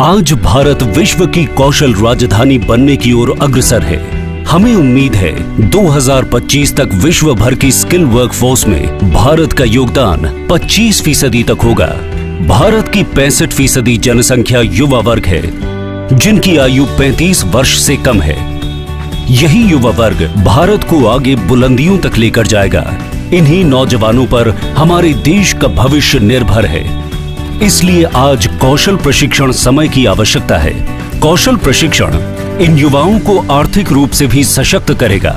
आज भारत विश्व की कौशल राजधानी बनने की ओर अग्रसर है। हमें उम्मीद है 2025 तक विश्व भर की स्किल वर्कफोर्स में भारत का योगदान 25% तक होगा। भारत की 65% जनसंख्या युवा वर्ग है, जिनकी आयु 35 वर्ष से कम है। यही युवा वर्ग भारत को आगे बुलंदियों तक लेकर जाएगा। इन्हीं नौजवानों पर हमारे देश का भविष्य निर्भर है। इसलिए आज कौशल प्रशिक्षण समय की आवश्यकता है। कौशल प्रशिक्षण इन युवाओं को आर्थिक रूप से भी सशक्त करेगा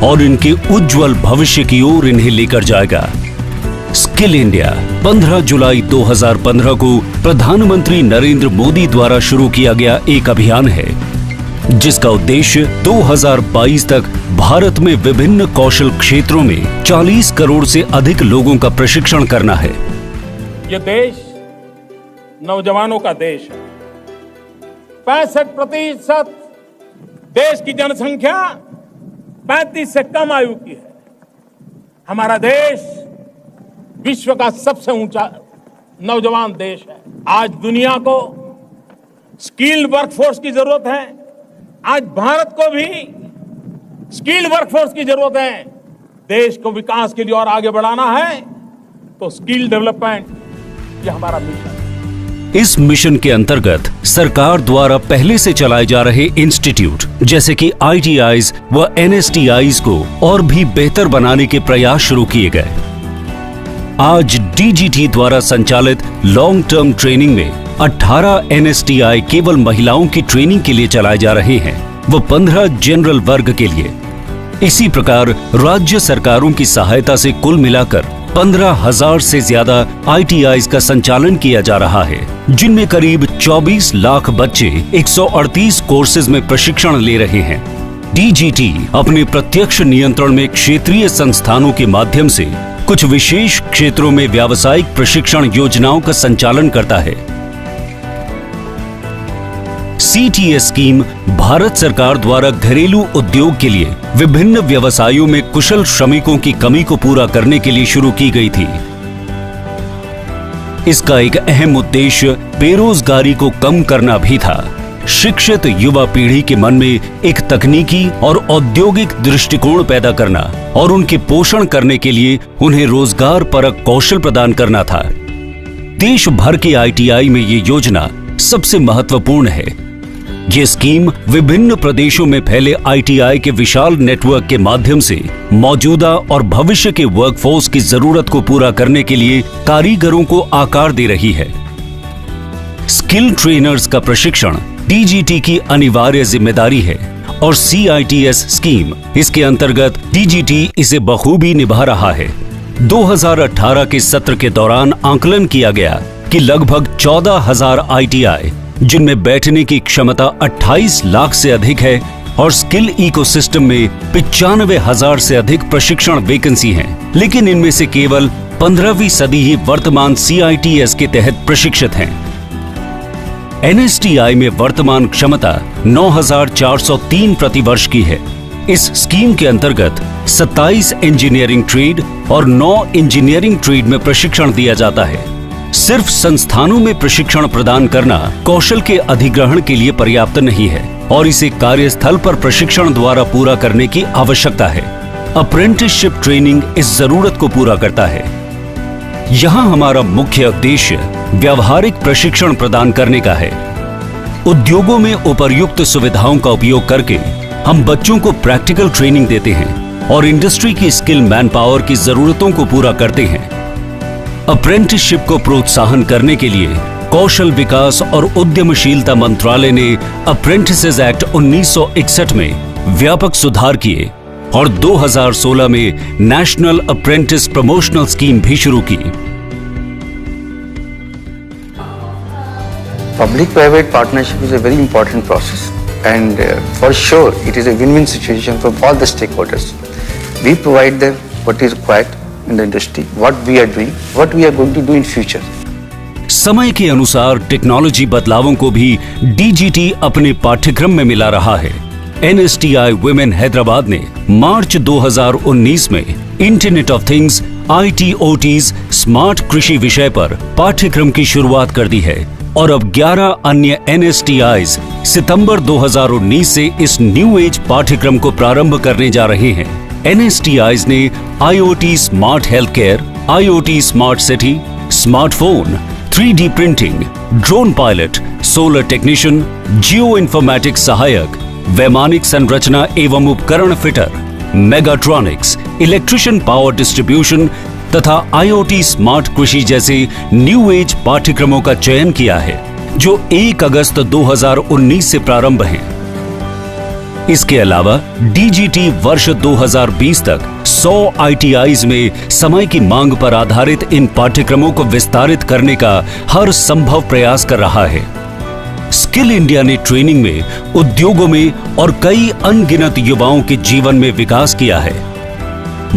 और इनके उज्जवल भविष्य की ओर इन्हें लेकर जाएगा। स्किल इंडिया 15 जुलाई 2015 को प्रधानमंत्री नरेंद्र मोदी द्वारा शुरू किया गया एक अभियान है, जिसका उद्देश्य 2022 तक भारत में विभिन्न कौशल क्षेत्रों में 40 करोड़ से अधिक लोगों का प्रशिक्षण करना है। ये देश नौजवानों का देश है। 65% देश की जनसंख्या 35 से कम आयु की है। हमारा देश विश्व का सबसे ऊंचा नौजवान देश है। आज दुनिया को स्किल्ड वर्कफोर्स की जरूरत है। आज भारत को भी स्किल्ड वर्कफोर्स की जरूरत है। देश को विकास के लिए और आगे बढ़ाना है तो स्किल डेवलपमेंट ये हमारा मिशन है। इस मिशन के अंतर्गत सरकार द्वारा पहले से चलाए जा रहे इंस्टीट्यूट जैसे कि ITIs व NSTIs को और भी बेहतर बनाने के प्रयास शुरू किए गए। आज DGT द्वारा संचालित लॉन्ग टर्म ट्रेनिंग में 18 NSTI केवल महिलाओं की ट्रेनिंग के लिए चलाए जा रहे हैं, वो 15 जनरल वर्ग के लिए। इसी प्रकार राज्य सरकारों की सहायता से कुल मिलाकर 15,000 से ज्यादा ITIs का संचालन किया जा रहा है, जिनमें करीब 24 लाख बच्चे 138 कोर्सेज में प्रशिक्षण ले रहे हैं। DGT अपने प्रत्यक्ष नियंत्रण में क्षेत्रीय संस्थानों के माध्यम से कुछ विशेष क्षेत्रों में व्यावसायिक प्रशिक्षण योजनाओं का संचालन करता है। CTS स्कीम भारत सरकार द्वारा घरेलू उद्योग के लिए विभिन्न व्यवसायों में कुशल श्रमिकों की कमी को पूरा करने के लिए शुरू की गई थी। इसका एक अहम उद्देश्य बेरोजगारी को कम करना भी था। शिक्षित युवा पीढ़ी के मन में एक तकनीकी और औद्योगिक दृष्टिकोण पैदा करना और उनके पोषण करने के लिए उन्हें रोजगार परक कौशल प्रदान करना था। देश भर के ITI में ये योजना सबसे महत्वपूर्ण है। ये स्कीम विभिन्न प्रदेशों में फैले ITI के विशाल नेटवर्क के माध्यम से मौजूदा और भविष्य के वर्कफोर्स की जरूरत को पूरा करने के लिए कारीगरों को आकार दे रही है। स्किल ट्रेनर्स का प्रशिक्षण DGT की अनिवार्य जिम्मेदारी है और CITS स्कीम इसके अंतर्गत DGT इसे बखूबी निभा रहा है। 2018 के सत्र के दौरान आकलन किया गया कि लगभग 14,000 ITI जिनमें बैठने की क्षमता 28 लाख से अधिक है और स्किल इकोसिस्टम में 95,000 से अधिक प्रशिक्षण वैकेंसी हैं, लेकिन इनमें से केवल 15वीं सदी ही वर्तमान CITS के तहत प्रशिक्षित हैं। NSTI में वर्तमान क्षमता 9,403 प्रतिवर्ष की है। इस स्कीम के अंतर्गत 27 इंजीनियरिंग ट्रेड और 9 इंजीनियरिंग ट्रेड में प्रशिक्षण दिया जाता है। सिर्फ संस्थानों में प्रशिक्षण प्रदान करना कौशल के अधिग्रहण के लिए पर्याप्त नहीं है और इसे कार्यस्थल पर प्रशिक्षण द्वारा पूरा करने की आवश्यकता है। अप्रेंटिसशिप ट्रेनिंग इस जरूरत को पूरा करता है। यहाँ हमारा मुख्य उद्देश्य व्यावहारिक प्रशिक्षण प्रदान करने का है। उद्योगों में उपर्युक्त सुविधाओं का उपयोग करके हम बच्चों को प्रैक्टिकल ट्रेनिंग देते हैं और इंडस्ट्री की स्किल मैन पावर की जरूरतों को पूरा करते हैं। अप्रेंटिसशिप को प्रोत्साहन करने के लिए कौशल विकास और उद्यमशीलता मंत्रालय ने अप्रेंटिसेस एक्ट 1961 में व्यापक सुधार किए और 2016 में नेशनल अप्रेंटिस प्रमोशनल स्कीम भी शुरू की। Public-private partnership is a very important process and for sure it is a win-win situation for all the stakeholders. We provide them what is required in the industry, what we are doing, what we are going to do in future. समय के अनुसार technology बदलावों को भी DGT अपने पाठ्यक्रम में मिला रहा है। NSTI वुमेन हैदराबाद ने मार्च 2019 में internet of things ITOTs smart कृषि विषय पर पाठ्यक्रम की शुरुआत कर दी है। और अब 11 अन्य NSTIs सितंबर 2019 से इस न्यू एज पाठ्यक्रम को प्रारंभ करने जा रहे हैं। NSTIs ने IoT smart health care, IoT smart city, smartphone, 3D printing, drone pilot, solar technician, geo informatics सहायक, वैमानिक संरचना एवं उपकरण fitter, mechatronics, electrician power distribution तथा IoT स्मार्ट कृषि जैसे न्यू एज पाठ्यक्रमों का चयन किया है, जो 1 अगस्त 2019 से प्रारंभ हैं। इसके अलावा DGT वर्ष 2020 तक 100 ITIs में समय की मांग पर आधारित इन पाठ्यक्रमों को विस्तारित करने का हर संभव प्रयास कर रहा है। स्किल इंडिया ने ट्रेनिंग में, उद्योगों में और कई अनगिनत युवाओं के जीवन में विकास किया है।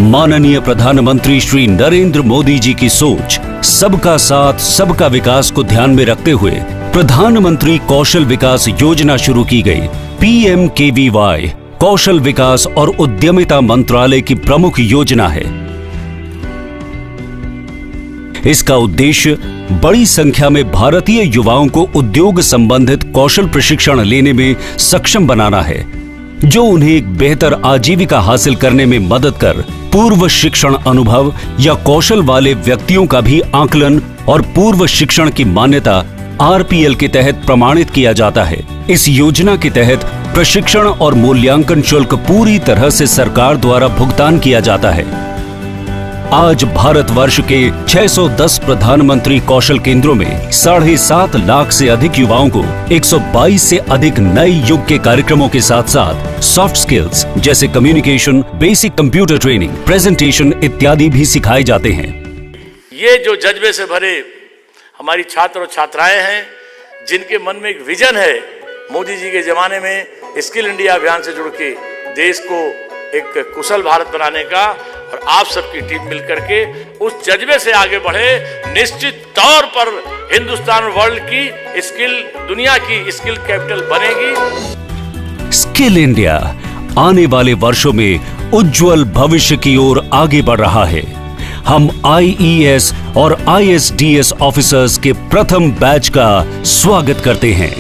माननीय प्रधानमंत्री श्री नरेंद्र मोदी जी की सोच सबका साथ सबका विकास को ध्यान में रखते हुए प्रधानमंत्री कौशल विकास योजना शुरू की गई। PMKVY कौशल विकास और उद्यमिता मंत्रालय की प्रमुख योजना है। इसका उद्देश्य बड़ी संख्या में भारतीय युवाओं को उद्योग संबंधित कौशल प्रशिक्षण लेने में सक्षम बनाना है, जो उन्हें एक बेहतर आजीविका हासिल करने में मदद कर पूर्व शिक्षण अनुभव या कौशल वाले व्यक्तियों का भी आकलन और पूर्व शिक्षण की मान्यता RPL के तहत प्रमाणित किया जाता है। इस योजना के तहत प्रशिक्षण और मूल्यांकन शुल्क पूरी तरह से सरकार द्वारा भुगतान किया जाता है। आज भारतवर्ष के 610 प्रधानमंत्री कौशल केंद्रों में 7.5 लाख से अधिक युवाओं को 122 से अधिक नए युग के कार्यक्रमों के साथ साथ सॉफ्ट स्किल्स जैसे communication, basic computer training, presentation इत्यादि भी सिखाए जाते हैं। ये जो जज्बे से भरे हमारी छात्र और छात्राएं हैं, जिनके मन में एक विजन है मोदी जी के जमाने में स्किल इंडिया अभियान से जुड़ के देश को एक कुशल भारत बनाने का, और आप सबकी टीम मिलकर के उस जज्बे से आगे बढ़े, निश्चित तौर पर हिंदुस्तान वर्ल्ड की स्किल, दुनिया की स्किल कैपिटल बनेगी। स्किल इंडिया आने वाले वर्षों में उज्जवल भविष्य की ओर आगे बढ़ रहा है। हम IES और ISDS ऑफिसर्स के प्रथम बैच का स्वागत करते हैं।